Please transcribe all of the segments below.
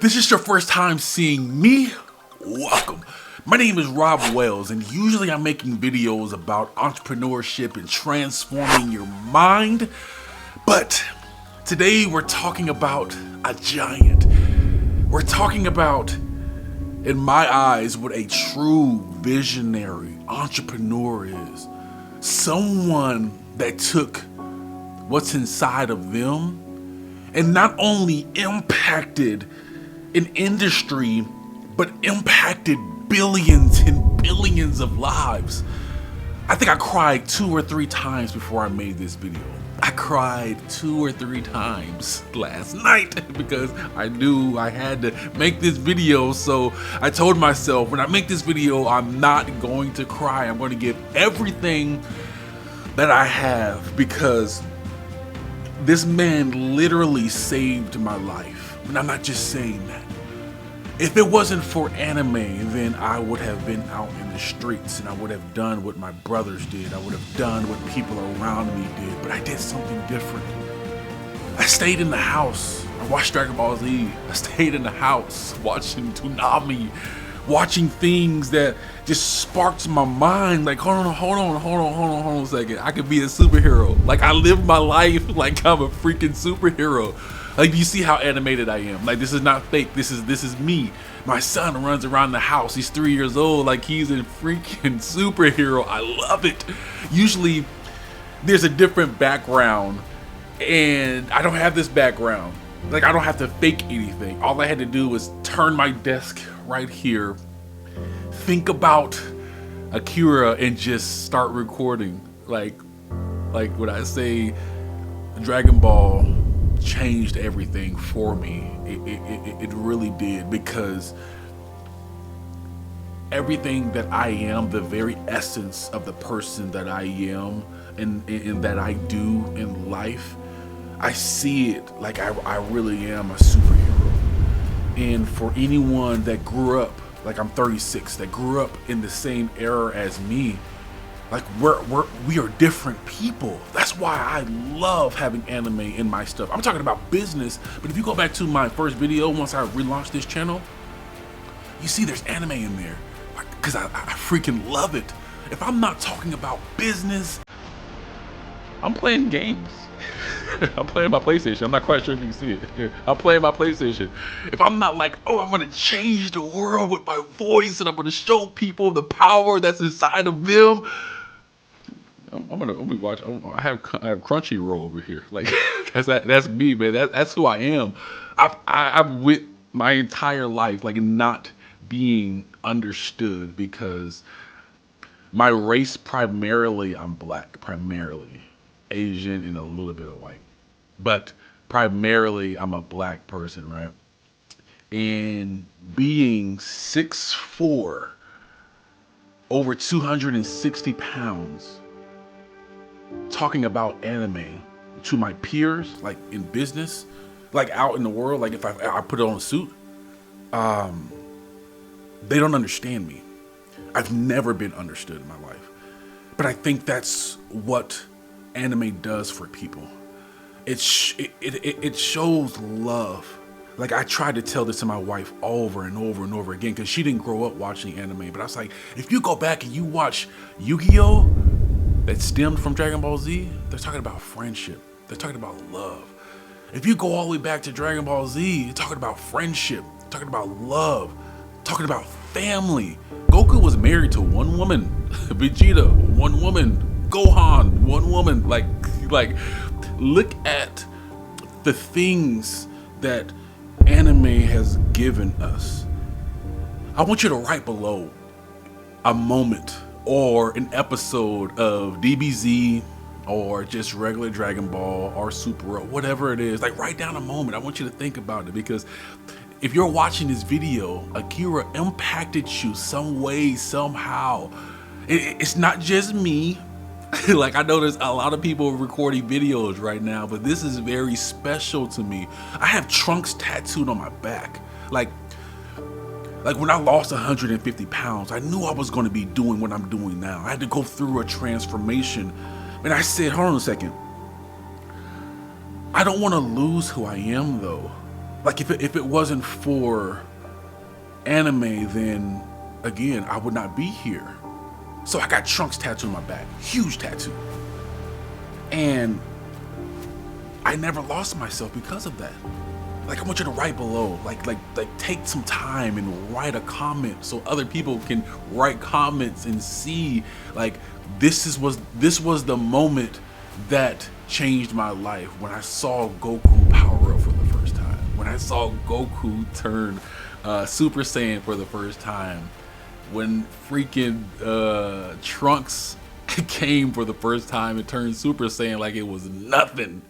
this is your first time seeing me, welcome. My name is Rob Wells, and usually I'm making videos about entrepreneurship and transforming your mind. But today we're talking about a giant. We're talking about, in my eyes, what a true visionary entrepreneur is. Someone that took what's inside of them and not only impacted an industry, but impacted billions and billions of lives. I think I cried 2 or 3 times before I made this video. I cried 2 or 3 times last night because I knew I had to make this video. So I told myself, when I make this video, I'm not going to cry. I'm going to give everything that I have, because this man literally saved my life. And I'm not just saying that. If it wasn't for anime, then I would have been out in the streets and I would have done what my brothers did. I would have done what people around me did, but I did something different. I stayed in the house. I watched Dragon Ball Z. I stayed in the house watching Toonami, watching things that just sparked my mind. Like, hold on a second. I could be a superhero. Like, I live my life like I'm a freaking superhero. Like, do you see how animated I am? Like, this is not fake. This is me. My son runs around the house. He's 3 years old. Like, he's a freaking superhero. I love it. Usually, there's a different background, and I don't have this background. Like, I don't have to fake anything. All I had to do was turn my desk right here, think about Akira, and just start recording. Like when I say Dragon Ball changed everything for me, it really did, because everything that I am, the very essence of the person that I am and that I do in life, I see it like I really am a superhero. And for anyone that grew up, like I'm 36, that grew up in the same era as me, like we are different people. That's why I love having anime in my stuff. I'm talking about business, but if you go back to my first video, once I relaunched this channel, you see there's anime in there, because I freaking love it. If I'm not talking about business, I'm playing games. I'm playing my PlayStation. I'm not quite sure if you can see it. I'm playing my PlayStation. If I'm not like, oh, I'm gonna change the world with my voice and I'm gonna show people the power that's inside of them, I'm gonna watch. I have Crunchyroll over here. Like, that's me, man. That's who I am. I've with my entire life like not being understood, because my race, primarily I'm black, primarily Asian, and a little bit of white, but primarily I'm a black person, right? And being 6'4", over 260 pounds, talking about anime to my peers, like in business, like out in the world, like if I put on a suit, they don't understand me. I've never been understood in my life. But I think that's what anime does for people. It shows love. Like, I tried to tell this to my wife over and over and over again, because she didn't grow up watching anime. But I was like, if you go back and you watch Yu-Gi-Oh! That stemmed from Dragon Ball Z, they're talking about friendship. They're talking about love. If you go all the way back to Dragon Ball Z, you're talking about friendship, talking about love, talking about family. Goku was married to one woman. Vegeta, one woman. Gohan, one woman. Like, look at the things that anime has given us. I want you to write below a moment or an episode of DBZ, or just regular Dragon Ball, or Super, or whatever it is. Like, write down a moment. I want you to think about it, because if you're watching this video, Akira impacted you some way, somehow. It's not just me. Like, I know there's a lot of people recording videos right now, but this is very special to me. I have Trunks tattooed on my back. Like when I lost 150 pounds, I knew I was going to be doing what I'm doing now. I had to go through a transformation. And I said, hold on a second. I don't want to lose who I am, though. Like if it wasn't for anime, then again I would not be here. So I got Trunks tattooed on my back, huge tattoo, and I never lost myself because of that. Like, I want you to write below, like take some time and write a comment so other people can write comments and see, like, this was the moment that changed my life, when I saw Goku power up for the first time, when I saw Goku turn Super Saiyan for the first time, when freaking Trunks came for the first time and turned Super Saiyan like it was nothing.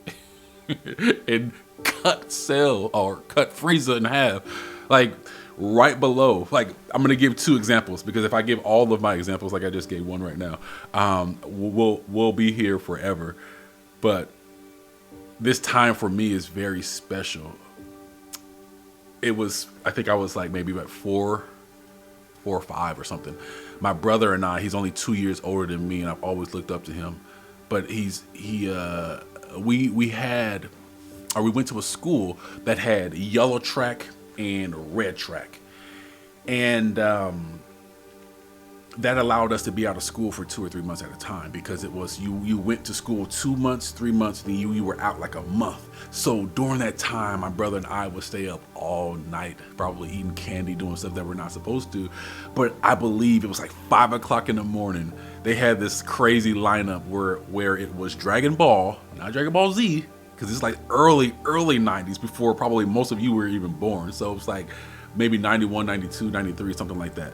And cut Cell or cut Frieza in half. Like, right below. Like, I'm gonna give two examples, because if I give all of my examples like I just gave one right now, we'll be here forever. But this time for me is very special. It was, I think I was like maybe about four or five or something. My brother and I, he's only 2 years older than me, and I've always looked up to him. But we went to a school that had yellow track and red track, and that allowed us to be out of school for 2 or 3 months at a time, because it was you went to school 2 months, 3 months, then you were out like a month. So during that time, my brother and I would stay up all night, probably eating candy, doing stuff that we're not supposed to. But I believe it was like 5 o'clock in the morning. They had this crazy lineup where it was Dragon Ball, not Dragon Ball Z, because it's like early 90s, before probably most of you were even born. So it was like maybe 91, 92, 93, something like that.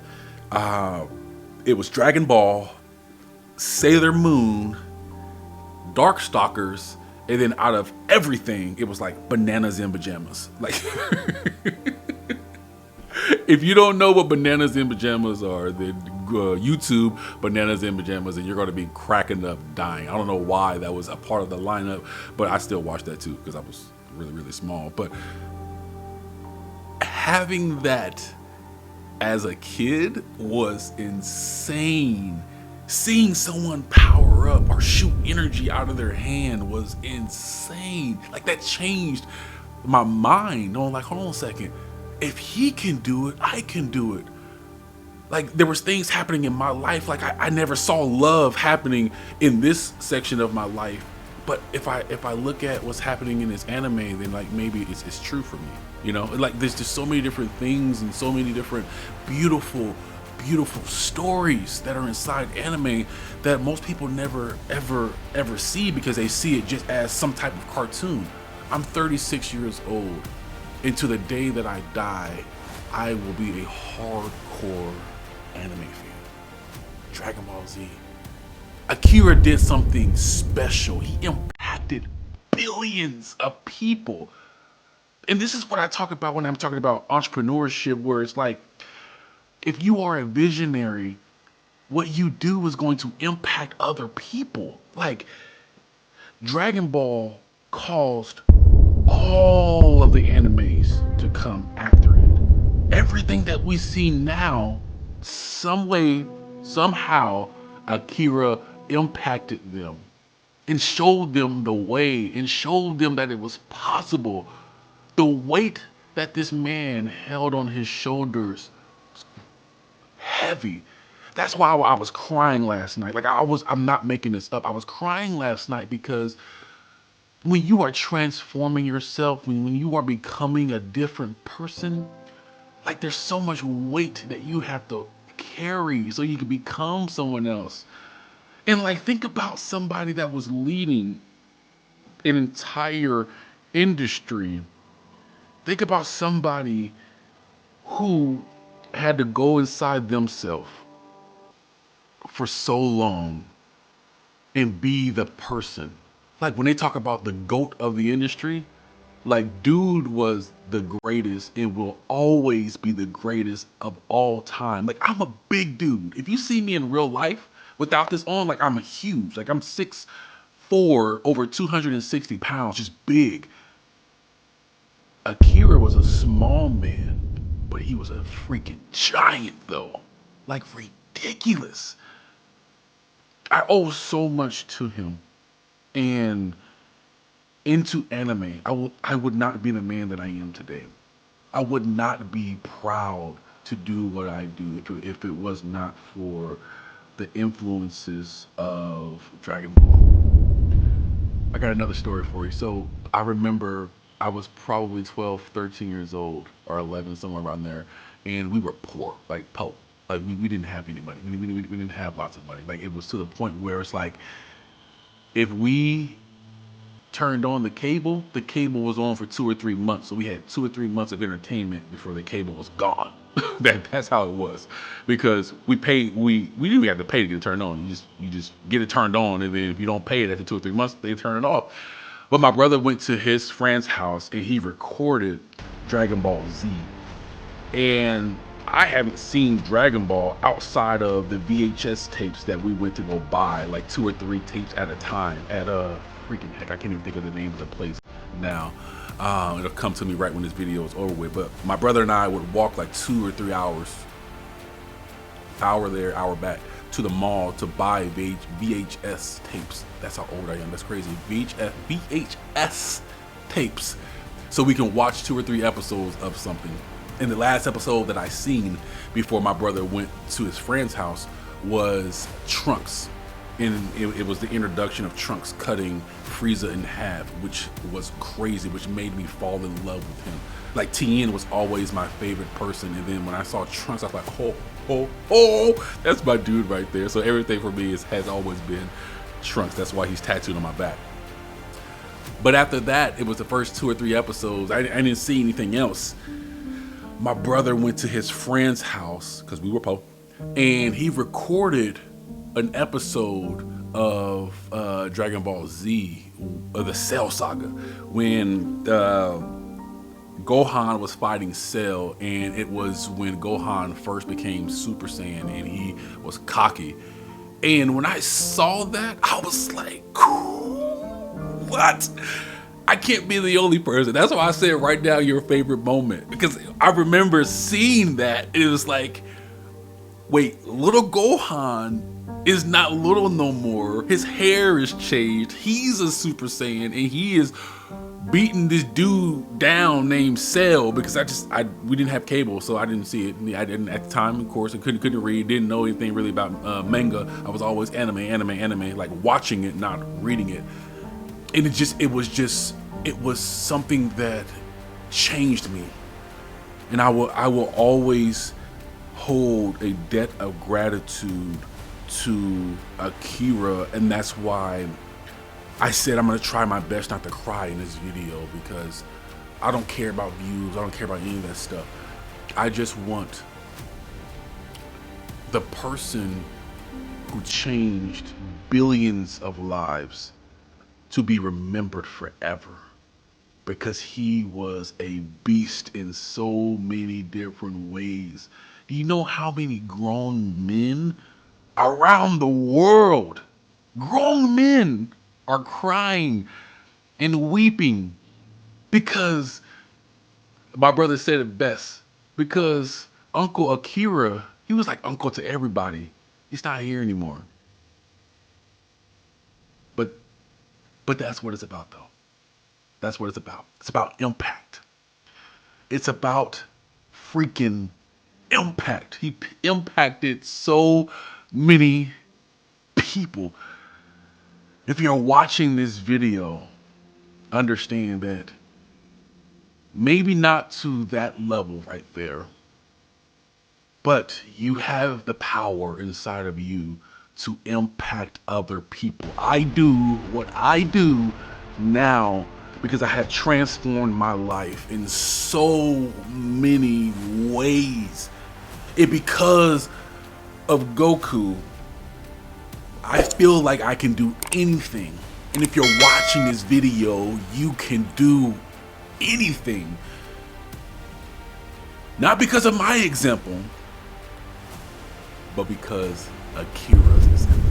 It was Dragon Ball, Sailor Moon, Darkstalkers, and then out of everything, it was like Bananas in Pajamas. Like, if you don't know what Bananas in Pajamas are, then YouTube Bananas in Pajamas, and you're going to be cracking up, dying. I don't know why that was a part of the lineup, but I still watched that too, because I was really, really small. But having that as a kid was insane. Seeing someone power up or shoot energy out of their hand was insane. Like, that changed my mind. I'm like, hold on a second. If he can do it, I can do it. Like, there was things happening in my life. Like, I never saw love happening in this section of my life. But if I look at what's happening in this anime, then like maybe it's true for me. You know, like there's just so many different things and so many different beautiful stories that are inside anime that most people never ever see, because they see it just as some type of cartoon. I'm 36 years old, and to the day that I die, I will be a hardcore anime fan. Dragon Ball Z. Akira did something special. He impacted billions of people. And this is what I talk about when I'm talking about entrepreneurship, where it's like, if you are a visionary, what you do is going to impact other people. Like, Dragon Ball caused all of the animes to come after it. Everything that we see now, some way, somehow, Akira impacted them and showed them the way and showed them that it was possible. The weight that this man held on his shoulders, heavy. That's why I was crying last night. Like, I'm not making this up. I was crying last night because when you are transforming yourself, when you are becoming a different person, like, there's so much weight that you have to carry so you can become someone else. And like, think about somebody that was leading an entire industry. Think about somebody who had to go inside themselves for so long and be the person. Like, when they talk about the GOAT of the industry, like, dude was the greatest and will always be the greatest of all time. Like, I'm a big dude. If you see me in real life without this on, like, I'm huge. Like, I'm 6'4", over 260 pounds, just big. Akira was a small man, but he was a freaking giant though. Like, ridiculous. I owe so much to him. And into anime, I would not be the man that I am today. I would not be proud to do what I do if it was not for the influences of Dragon Ball. I got another story for you. So I remember I was probably 12, 13 years old, or 11, somewhere around there, and we were poor, like poor. Like we didn't have any money. We didn't have lots of money. Like it was to the point where it's like if we turned on the cable was on for 2 or 3 months. So we had 2 or 3 months of entertainment before the cable was gone. That's how it was, because we didn't even have to pay to get it turned on. You just get it turned on, and then if you don't pay it after 2 or 3 months, they turn it off. But my brother went to his friend's house and he recorded Dragon Ball Z, and I haven't seen Dragon Ball outside of the VHS tapes that we went to go buy, like 2 or 3 tapes at a time at freaking heck, I can't even think of the name of the place now. It'll come to me right when this video is over with. But my brother and I would walk like 2 or 3 hours, hour there, hour back, to the mall to buy VHS tapes. That's how old I am. That's crazy. VHS tapes, so we can watch 2 or 3 episodes of something. And the last episode that I seen before my brother went to his friend's house was Trunks. And it was the introduction of Trunks cutting Frieza in half, which was crazy, which made me fall in love with him. Like, Tien was always my favorite person, and then when I saw Trunks, I was like, oh, that's my dude right there. So everything for me has always been Trunks. That's why he's tattooed on my back. But after that, it was the first 2 or 3 episodes. I didn't see anything else. My brother went to his friend's house, because we were poor, and he recorded an episode of Dragon Ball Z, the Cell Saga, when Gohan was fighting Cell, and it was when Gohan first became Super Saiyan and he was cocky. And when I saw that, I was like, what? I can't be the only person. That's why I said write down your favorite moment, because I remember seeing that. It was like, wait, little Gohan is not little no more. His hair is changed. He's a Super Saiyan, and he is beating this dude down named Cell, because we didn't have cable, so I didn't see it. I didn't at the time, of course. I couldn't read, didn't know anything really about manga. I was always anime, like watching it, not reading it. And it was something that changed me. And I will always hold a debt of gratitude to Akira, and that's why I said I'm gonna try my best not to cry in this video, because I don't care about views, I don't care about any of that stuff. I just want the person who changed billions of lives to be remembered forever, because he was a beast in so many different ways. Do you know how many grown men around the world, grown men, are crying and weeping because my brother said it best, because Uncle Akira, he was like uncle to everybody. He's not here anymore. But that's what it's about, though. That's what it's about. It's about impact. It's about freaking impact. He impacted so many people. If you're watching this video, understand that maybe not to that level right there, but you have the power inside of you to impact other people. I do what I do now because I have transformed my life in so many ways. And because of Goku, I feel like I can do anything. And if you're watching this video, you can do anything. Not because of my example, but because Akira's example.